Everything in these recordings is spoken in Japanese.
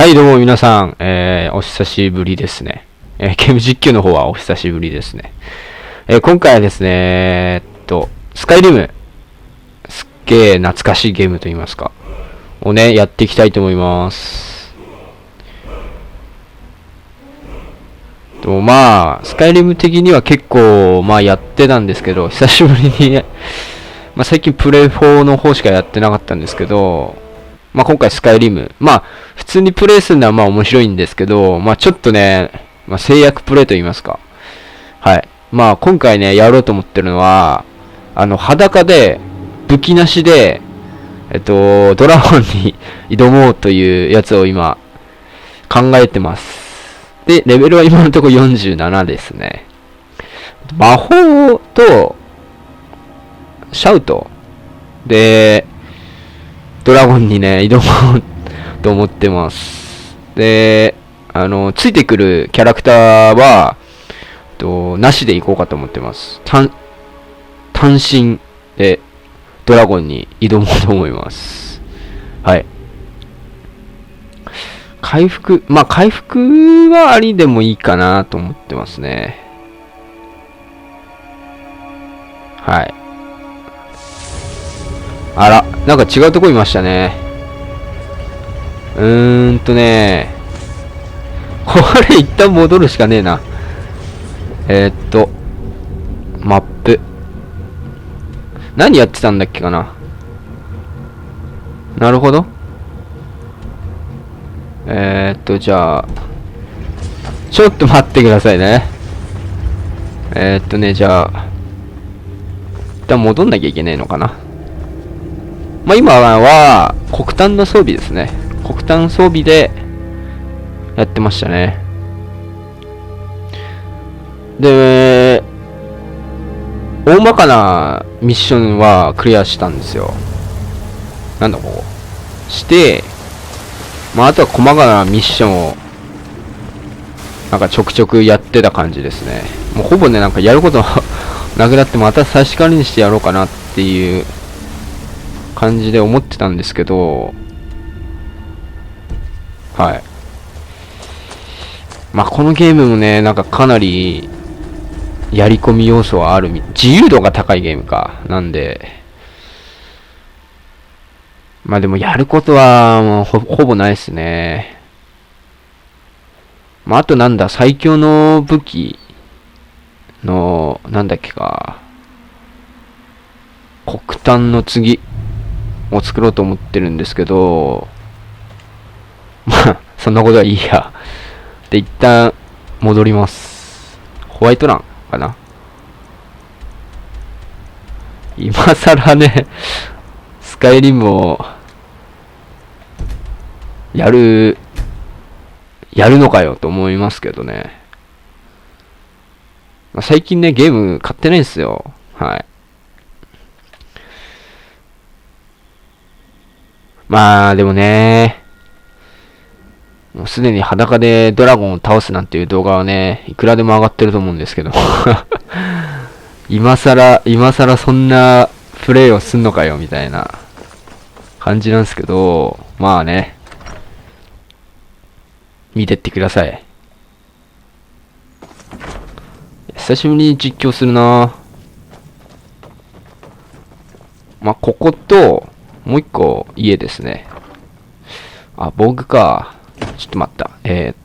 はい、どうも皆さん、お久しぶりですね。ゲーム実況の方はお久しぶりですね。今回はですね、スカイリム、すっげー懐かしいゲームといいますか、をね、やっていきたいと思います。まあ、スカイリム的には結構、まあやってたんですけど、久しぶりにね、まあ最近プレイ4の方しかやってなかったんですけど、まあ今回スカイリム、まあ普通にプレイするのはまあ面白いんですけど、まあちょっとね、まあ制約プレイと言いますか。はい。まあ今回ね、やろうと思ってるのは、裸で、武器なしで、ドラゴンに挑もうというやつを今、考えてます。で、レベルは今のところ47ですね。魔法と、シャウトで、ドラゴンにね、挑もうと思ってます。で、ついてくるキャラクターは、なしでいこうかと思ってます。単身でドラゴンに挑もうと思います。はい。回復はありでもいいかなと思ってますね。はい。あら、なんか違うとこいましたね。これ一旦戻るしかねえな。マップ。何やってたんだっけかな。なるほど。じゃあ、ちょっと待ってくださいね。じゃあ、一旦戻んなきゃいけないのかな。まあ、今は、黒炭の装備ですね。黒炭装備で、やってましたね。で、大まかなミッションはクリアしたんですよ。なんだここ。して、まあ、あとは細かなミッションを、なんかちょくちょくやってた感じですね。もうほぼね、なんかやることなくなってまた差し替わりにしてやろうかなっていう感じで思ってたんですけど、はい。まあ、このゲームもね、なんかかなりやり込み要素はある自由度が高いゲームか。なんで、まあでもやることはもうほぼないですね。まあ、あとなんだ、最強の武器の、なんだっけか。黒炭の次を作ろうと思ってるんですけど、まあ、そんなことはいいや。で、一旦戻ります。ホワイトランかな。今更ね、スカイリムを、やるのかよと思いますけどね。まあ、最近ね、ゲーム買ってないんですよ。はい。まあ、でもね、もうすでに裸でドラゴンを倒すなんていう動画はね、いくらでも上がってると思うんですけど。今更そんなプレイをすんのかよ、みたいな感じなんですけど、まあね、見てってください。久しぶりに実況するな。まあ、ここと、もう一個家ですね。あ、防具か。ちょっと待った。エ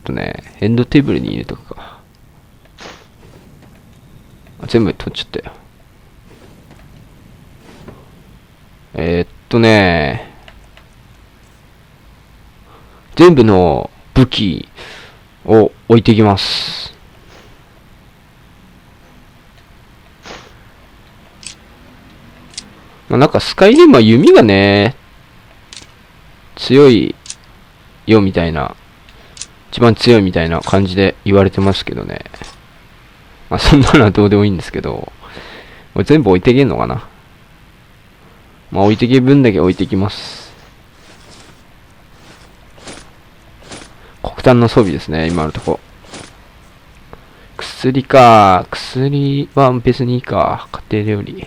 ンドテーブルに入れとくか。全部取っちゃったよ。全部の武器を置いていきます。まあ、なんかスカイリムは弓がね、強いよみたいな、一番強いみたいな感じで言われてますけどね。まあそんなのはどうでもいいんですけど、これ全部置いていけんのかな。まあ置いていける分だけ置いていきます。黒炭の装備ですね、今のとこ。薬か。薬は別にいいか。家庭料理。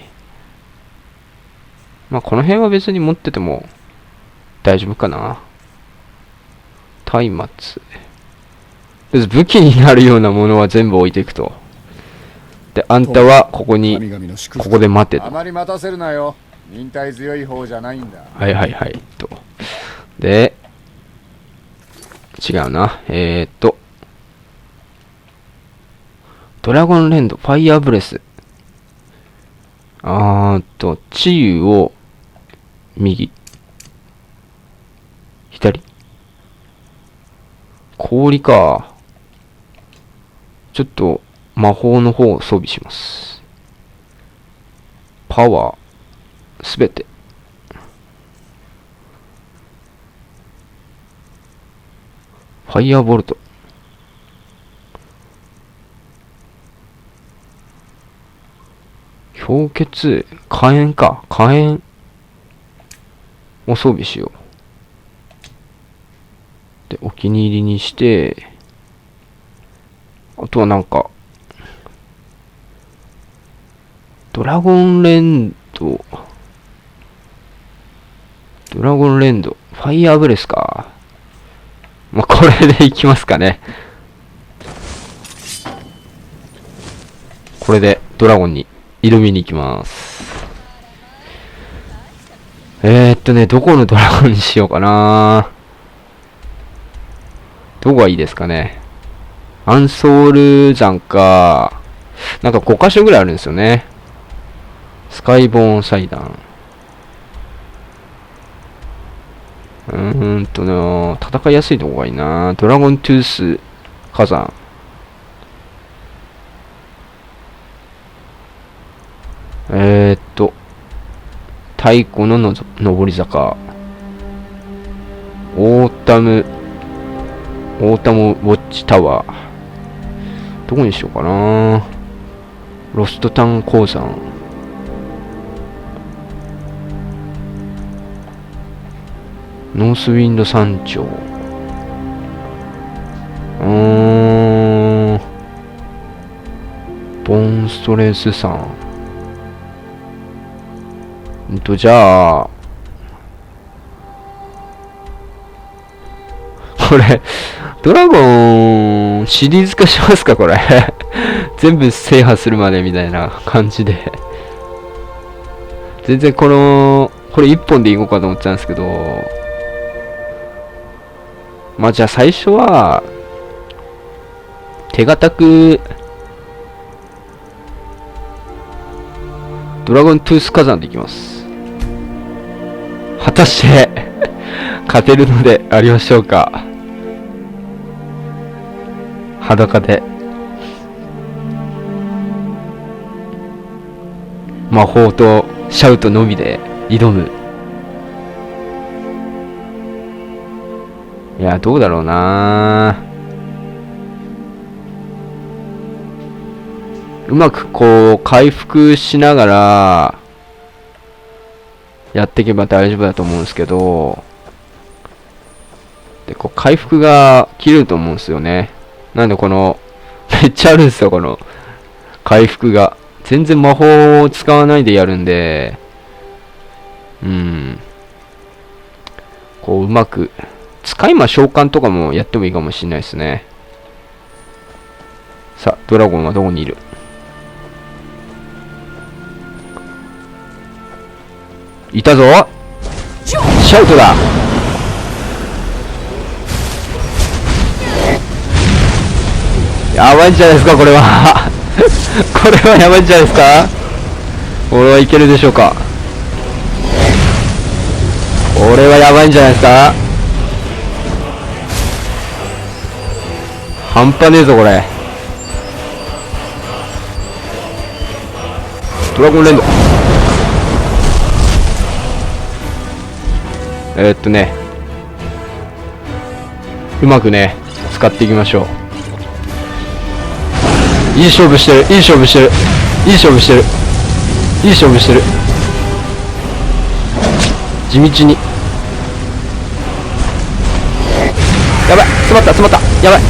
まあこの辺は別に持ってても大丈夫かな。松明。武器になるようなものは全部置いていくと。で、あんたはここに、ここで待てと。あまり待たせるなよ。忍耐強い方じゃないんだ。はいはいはい。と。で、違うな。ドラゴンレンド、ファイヤーブレス。治癒を、右。左。氷か。ちょっと、魔法の方を装備します。パワー、すべて。ファイヤーボルト。氷結、火炎か。火炎を装備しよう。で、お気に入りにして、あとはなんか、ドラゴンレンド、ファイヤーブレスか。まあ、これでいきますかね。これでドラゴンに挑みに行きます。どこのドラゴンにしようかな。どこがいいですかね。アンソール山か。なんか5箇所ぐらいあるんですよね。スカイボーン祭壇。戦いやすいとこがいいな。ドラゴントゥース火山。太古の上り坂。オータムウォッチタワー。どこにしようかな。ロストタン鉱山。ノースウィンド山頂。ボンストレス山。じゃあ、これ、ドラゴンシリーズ化しますか、これ。全部制覇するまでみたいな感じで。全然これ一本でいこうかと思ってたんですけど、まあじゃあ最初は、手堅く、ドラゴントゥース火山でいきます。果たして勝てるのでありましょうか。裸で魔法とシャウトのみで挑む。いや、どうだろうな。うまくこう回復しながらやっていけば大丈夫だと思うんですけど、でこう回復が切れると思うんですよね。なんでめっちゃあるんですよ、この回復が。全然魔法を使わないでやるんで、こううまく使い魔召喚とかもやってもいいかもしれないですね。さあ、ドラゴンはどこにいる？いたぞ。シャウトだ。やばいんじゃないですか、これは。これはやばいんじゃないですか。これはいけるでしょうか。これはやばいんじゃないですか。半端ねえぞ、これ。ドラゴンレンド。うまくね、使っていきましょう。いい勝負してる、いい勝負してる、いい勝負してる、いい勝負してる。地道に。やばい、詰まった詰まった、やばい。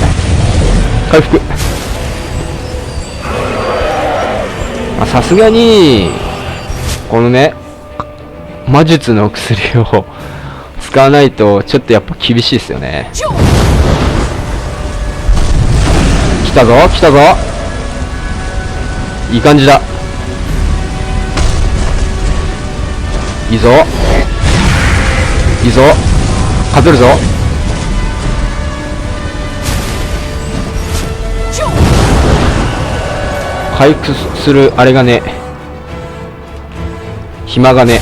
回復。さすがにこのね魔術の薬を使わないとちょっとやっぱ厳しいですよね。来たぞ来たぞ、いい感じだ。いいぞいいぞ、勝てるぞ。回復するあれがね、暇がね。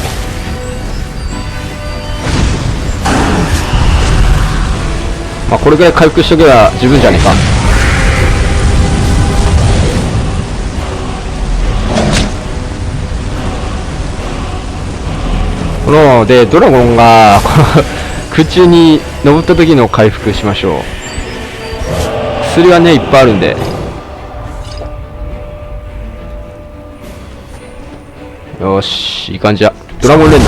まあこれぐらい回復しとけば十分じゃねえか。このでドラゴンがこの空中に登った時の回復しましょう。薬はねいっぱいあるんで。よーし、いい感じだ。ドラゴン連打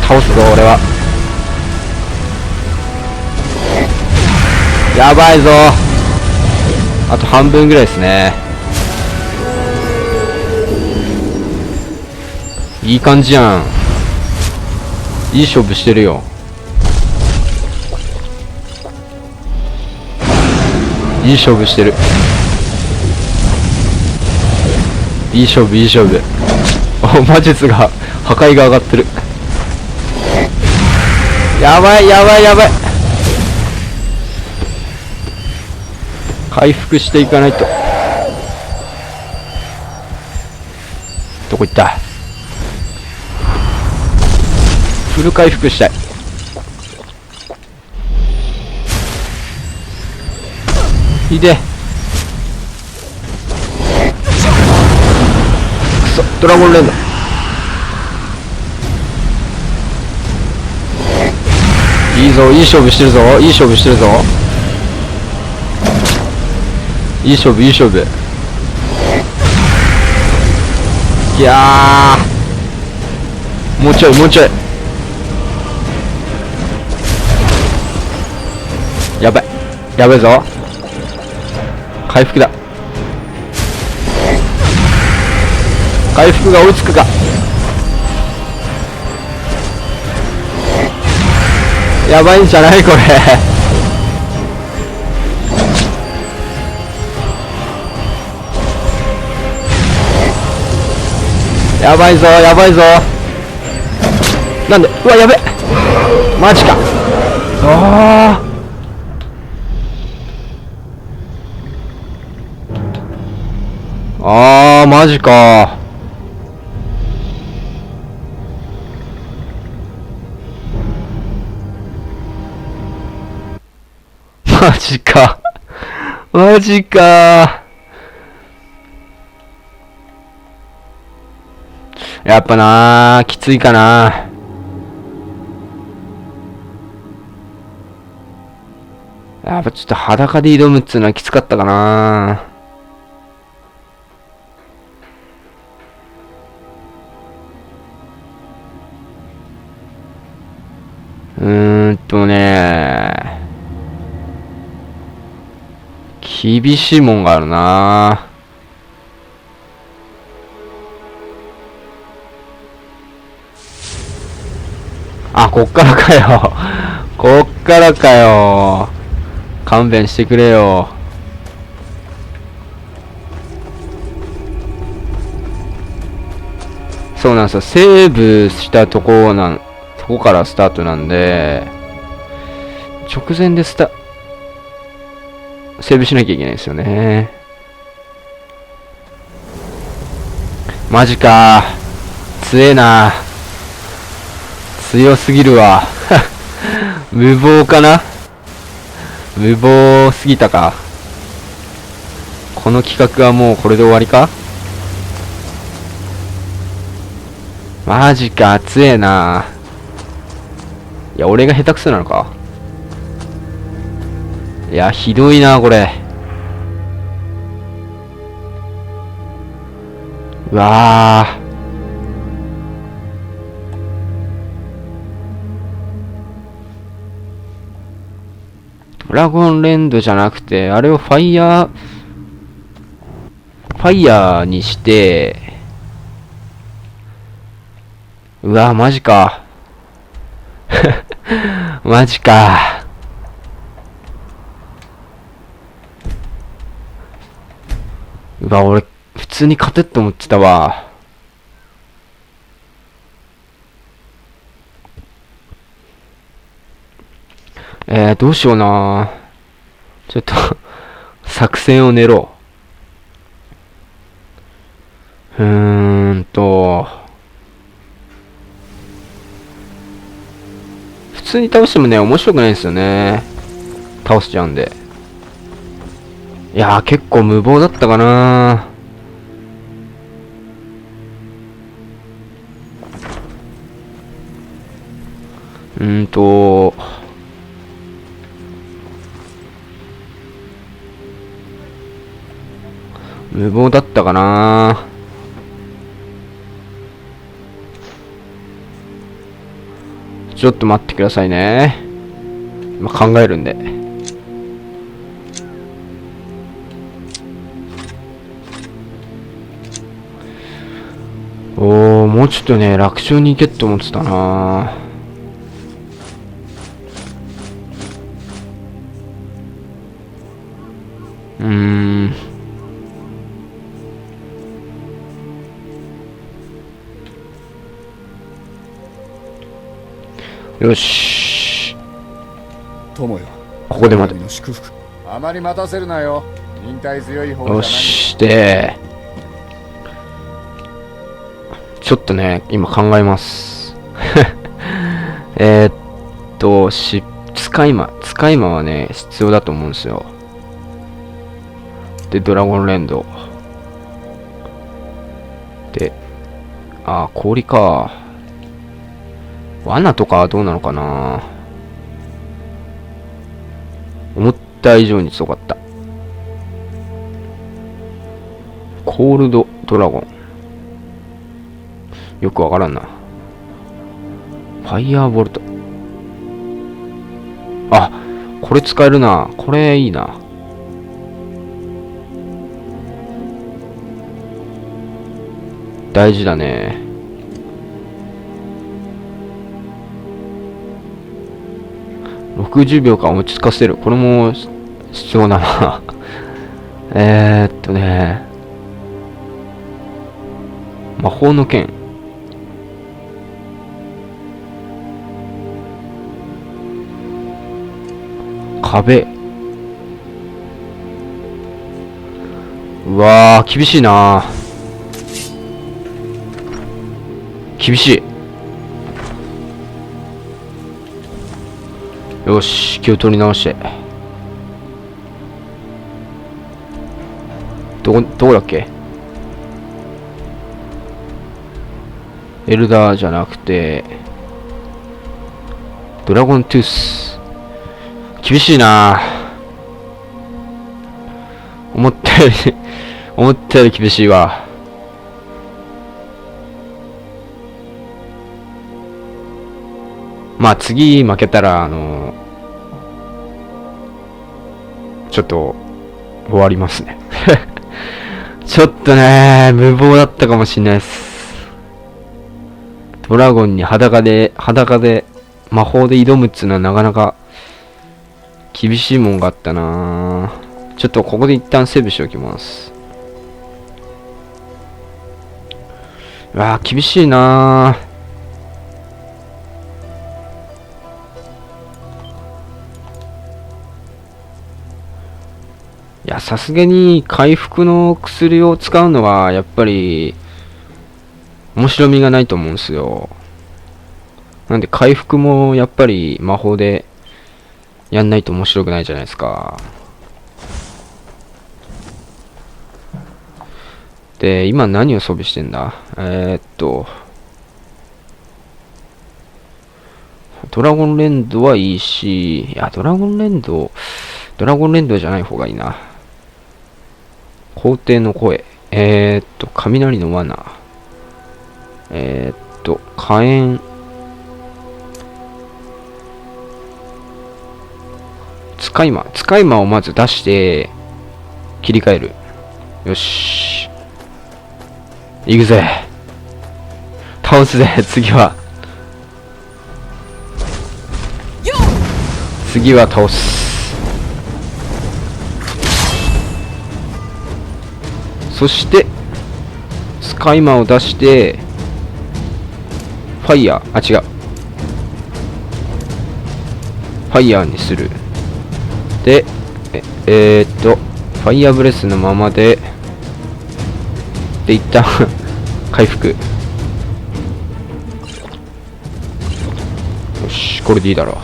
倒すぞ俺は。やばいぞ。あと半分ぐらいですね。いい感じやん。いい勝負してるよ。いい勝負してる。いい勝負いい勝負。お、魔術が破壊が上がってる。やばいやばいやばい。回復していかないと。どこ行った。フル回復したい。いで。くそ、ドラゴン連打。いいぞ、いい勝負してるぞ、いい勝負してるぞ。いい勝負いい勝負。いやー、もうちょいもうちょい。やばいやばいぞ。回復だ。回復が追いつくか。やばいんじゃないこれ。やばいぞやばいぞ。なんで、うわやべ、マジか。ああ、あーマジか。マジかマジか。やっぱなーきついかな。やっぱちょっと裸で挑むっつうのはきつかったかな。厳しいもんがあるな。あ、こっからかよ。こっからかよ。勘弁してくれよ。そうなんですよ。セーブしたとこからスタートなんで、直前でセーブしなきゃいけないですよね。マジか。強えな。強すぎるわ。無謀かな。無謀すぎたか。この企画はもうこれで終わりか。マジか、強えな。いや、俺が下手くそなのか。いや、ひどいな、これ。うわー。ドラゴンレンドじゃなくて、あれをファイヤーファイヤーにして、うわ、マジか。マジか。うわ、俺、普通に勝てって思ってたわ。どうしような。ちょっと作戦を練ろう。普通に倒してもね、面白くないんですよね。倒しちゃうんで。いやー、結構無謀だったかな。無謀だったかな。ちょっと待ってくださいね。今考えるんで。もうちょっとね、楽勝に行けって思ってたな。よし。友よ。ここで待て。の祝福。あまり待たせるなよ。忍耐強い方じゃない。よし。で、ちょっとね、今考えます。使い魔はね、必要だと思うんですよ。で、ドラゴンレンド。で、氷か。罠とかはどうなのかな。思った以上に強かった。コールドドラゴン。よくわからんな。ファイヤーボルト。あ、これ使えるな。これいいな。大事だね。60秒間落ち着かせる。これも必要だな。魔法の剣。壁。うわー、厳しいな。厳しい。よし、気を取り直して。どこだっけ。エルダーじゃなくて、ドラゴントゥース。厳しいな。思ったより厳しいわ。まあ次負けたらちょっと終わりますね。ちょっとね、無謀だったかもしれないです。ドラゴンに裸で魔法で挑むっつうのはなかなか厳しいもんがあったな。ちょっとここで一旦セーブしておきます。うわー、厳しいな。いや、さすがに回復の薬を使うのはやっぱり面白みがないと思うんですよ。なんで回復もやっぱり魔法でやんないと面白くないじゃないですか。で、今何を装備してんだ。ドラゴンレンドはいいし、いや、ドラゴンレンドじゃない方がいいな。皇帝の声。雷の罠。火炎。使い魔をまず出して、切り替える。よし。行くぜ。倒すぜ、次は。次は倒す。そしてスカイマンを出してファイヤー、違う、ファイヤーにする。でファイヤーブレスのままで一旦回復。よし、これでいいだろう。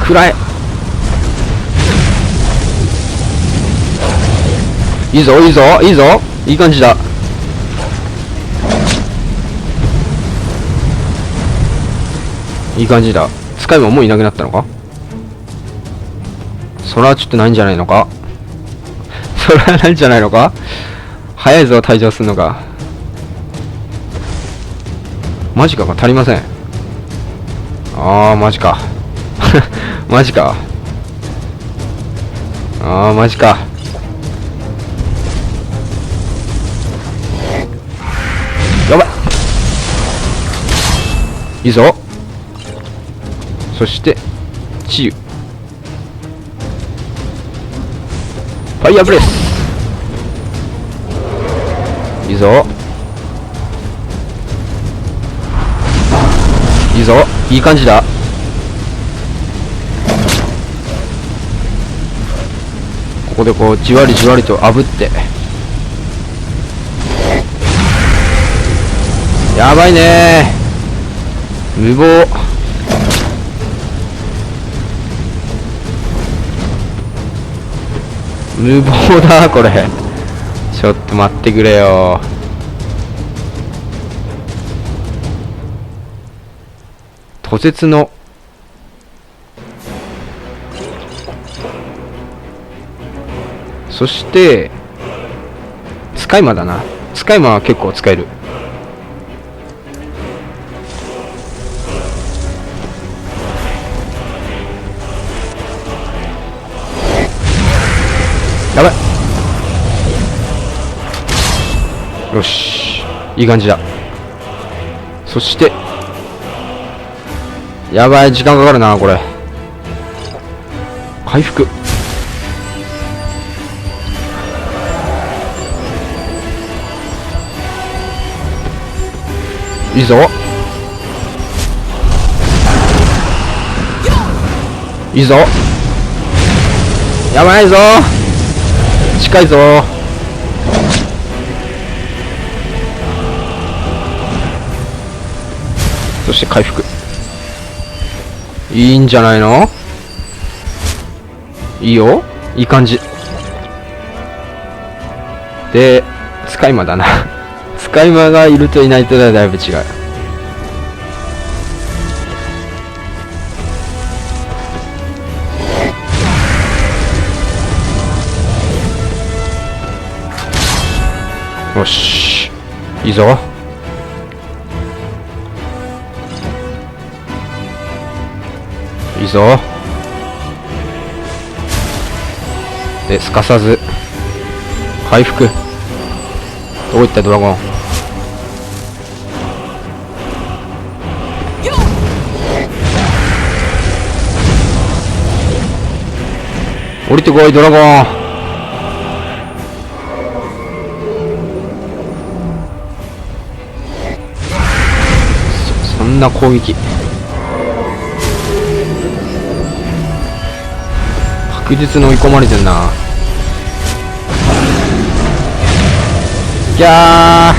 食らえ。いいぞいいぞいいぞ、いい感じだ。いい感じだ。使いももういなくなったのか。それはちょっとないんじゃないのか。それはないんじゃないのか。早いぞ退場するのが。マジかが足りません。あーマジか。マジか。あーマジか。やばい。いいぞ。そして治癒。ファイヤーブレス。いいぞいいぞ、いい感じだ。ここでこうじわりじわりと炙って。やばいねー、無謀。無謀だこれ。ちょっと待ってくれよ。途絶のそして使い魔だな。使い魔は結構使える。やばい。よし、いい感じだ。そしてやばい、時間かかるなこれ。回復。いいぞいいぞ。やばいぞ、近いぞ。そして回復。いいんじゃないの。いいよ、いい感じで、使い魔だな。使い魔がいるといないとではだいぶ違う。よし、いいぞ。いいぞ。ですかさず回復。どういったドラゴン。降りてこいドラゴン。そんな攻撃確実に追い込まれてんな。いや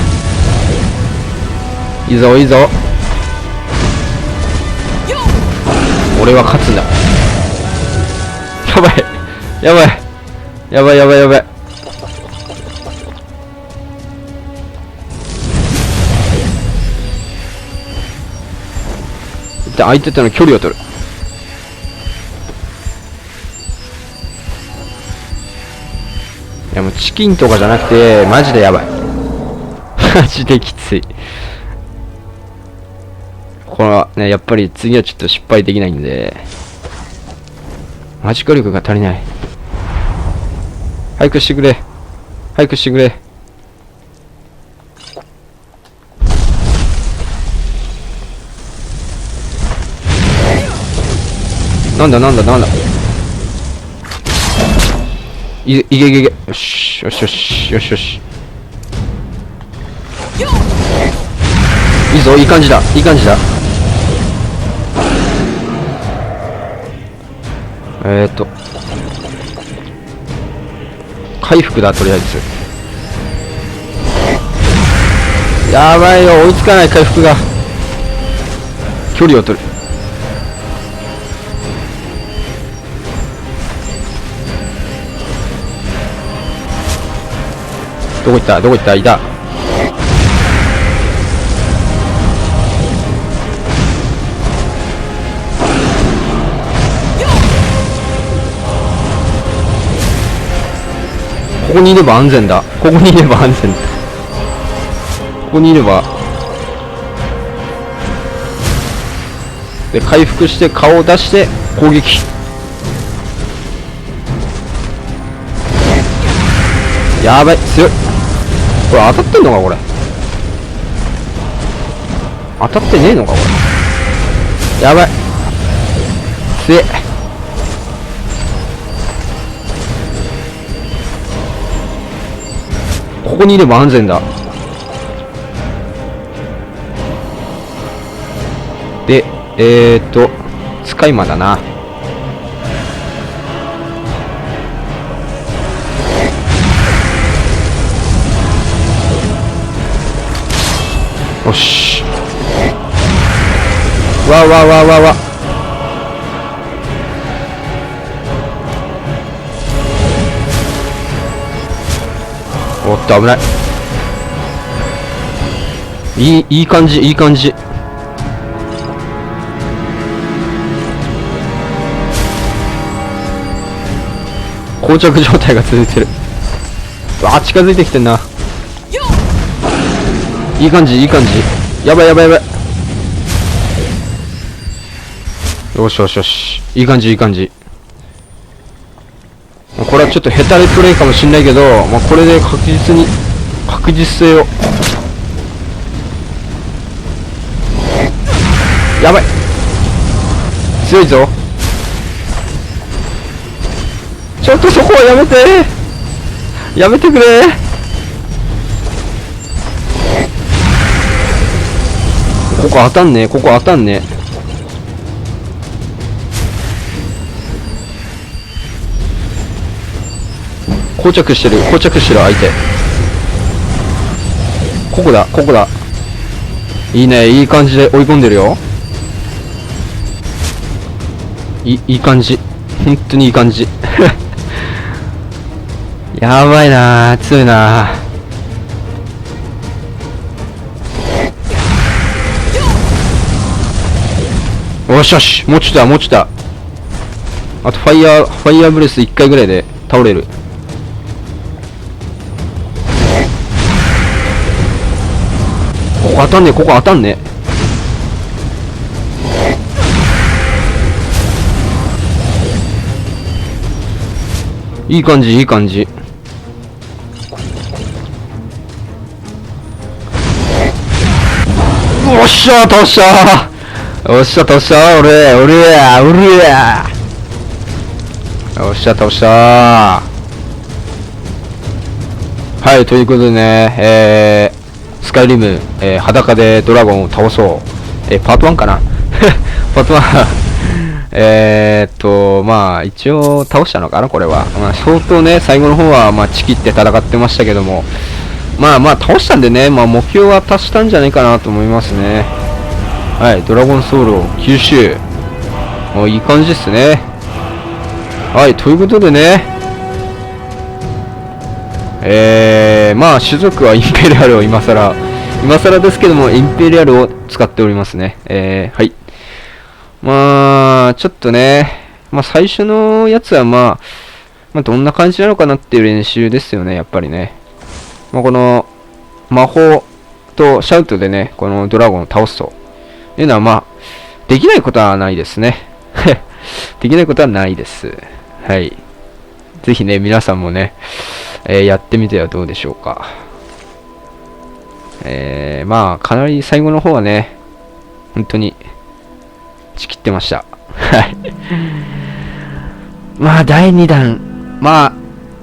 ー、いいぞいいぞ。俺は勝つんだ。やばいやばいやばいやばいやばい。一旦相手との距離を取る。いやもうチキンとかじゃなくてマジでやばい。マジできつい。これはね、やっぱり次はちょっと失敗できないんで、マジック力が足りない。早くしてくれ。早くしてくれ。なんだなんだなんだ。いけいけいけ。よしよしよしよしよし。いいぞ、いい感じだ、いい感じだ。回復だ、とりあえず。やばいよ、追いつかない、回復が。距離を取る。どこ行った、どこ行った、いた。ここにいれば安全だ。ここにいれば安全だ。ここにいれば。で、回復して顔を出して攻撃。やばい、強い。これ当たってんのか、これ。当たってねえのか、これ。やばい。強え。ここにいれば安全だ。で、使い魔だな。よし。わわわわわ。おっと、危ない。いい感じ、いい感じ。膠着状態が続いてる。わあ、近づいてきてんな。いい感じ、いい感じ。やばいやばいやばい。よしよしよし。いい感じ、いい感じ。これはちょっとヘタレプレイかもしんないけど、まあ、これで確実に、確実性を。やばい。強いぞ。ちょっとそこはやめて。やめてくれ。ここ当たんねえ、ここ当たんねえ。膠着してる、膠着してる相手。ここだ、ここだ。いいね、いい感じで追い込んでるよ。いい感じ。本当にいい感じ。やばいなー、強いなー。よしよし、もうちょっとだ、もうちょっとだ。あとファイヤーブレス1回ぐらいで倒れる。ここ当たんねえ、ここ当たんねえ。いい感じ、いい感じ。よっしゃー、倒したー。よっしゃ、倒したー。俺や。よっしゃ、倒したー。はい、ということでね、スカイリム、裸でドラゴンを倒そう。パート1かな。パート1。まあ、一応倒したのかな、これは。まあ、相当ね、最後の方は、まあ、チキって戦ってましたけども、まあまあ、倒したんでね、まあ、目標は達したんじゃないかなと思いますね。はい、ドラゴンソウルを吸収。もういい感じですね。はい、ということでね、まあ、種族はインペリアルを今更ですけども、インペリアルを使っておりますね。はい。まあ、ちょっとね、まあ、最初のやつはまあ、どんな感じなのかなっていう練習ですよね、やっぱりね。まあ、この、魔法とシャウトでね、このドラゴンを倒すというのはまあ、できないことはないですね。できないことはないです。はい。ぜひね、皆さんもね、やってみてはどうでしょうか。まあ、かなり最後の方はね、本当に、ちきってました。はい。まあ、第2弾、まあ、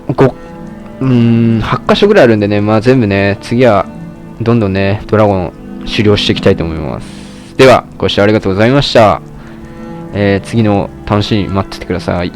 8箇所ぐらいあるんでね、まあ全部ね、次は、どんどんね、ドラゴン狩猟していきたいと思います。では、ご視聴ありがとうございました。次の楽しみに待っててください。